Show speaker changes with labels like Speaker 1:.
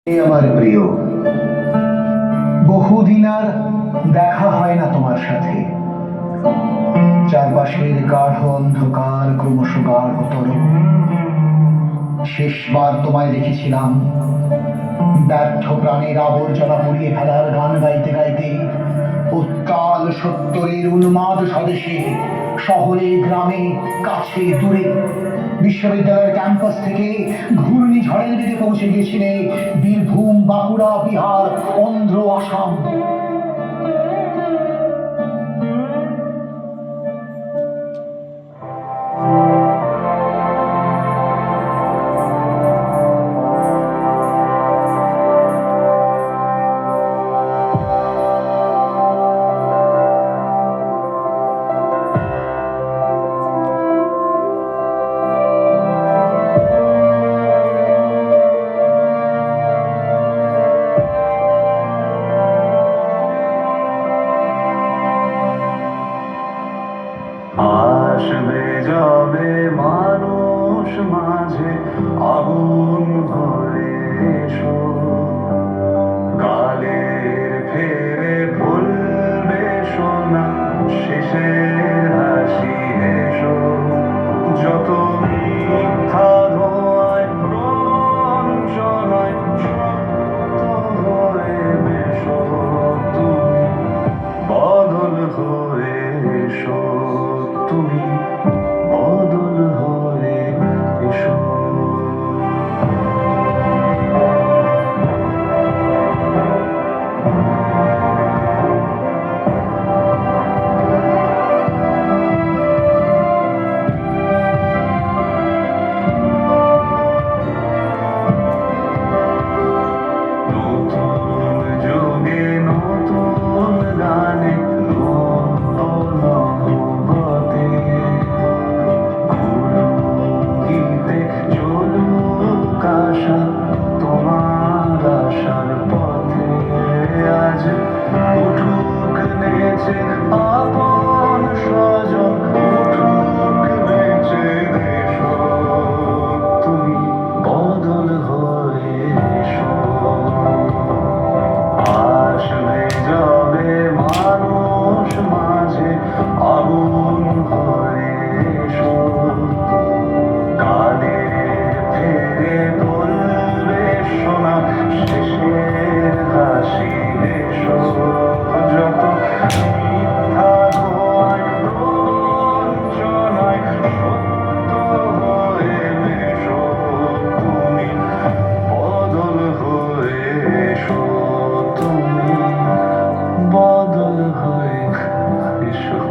Speaker 1: আমার প্রিয়, বহুদিন আর দেখা হয় না তোমার সাথে। চারপাশের গাঢ় অন্ধকার ক্রমশ গাঢ়তর। শেষবার তোমায় দেখেছিলাম ব্যর্থ প্রাণের আবর্জনা পুড়িয়ে ফেলার গান গাইতে গাইতে উত্তাল সত্তরের উন্মাদ স্বদেশে, শহরে গ্রামে কাছে দূরে। বিশ্ববিদ্যালয়ের ক্যাম্পাস থেকে ঘূর্ণিঝড়ের দিকে পৌঁছে গিয়েছিলে বীরভূম, বাঁকুড়া, বিহার, অন্ধ্র, আসাম।
Speaker 2: আসবে যাবে মানুষ মাঝে আগুন ভরে এসো, কালের ফেরে ভুলবে সোনা শেষের হাসি এসো। যত মিথ্যা ধোঁয়ায় প্রবঞ্চনায় সত্য হয়ে মেশো, তুমি বদল হয়ে এসো, তুমি বদল হয়ে এসো। নতুন যুগে নতুন গানে নতুন গতে, গীতে চলুক আশা তোমার আশার পথে। আজ উঠুক নেচে আপন স্বজন, উঠুক নেচে দেশ, তুমি বদল হয়ে এসো। আসবে যাবে মানুষ মাঝে আগুন হয়ে এসো, কালের ফেরে বলবে সোনা শেষের হাসি এসো। যত মিথ্যা ধোঁয়ায় প্রবঞ্চনায় সত্য হয়ে মেশো, তুমি বদল হয়ে এসো, তুমি বদল হয়ে এসো।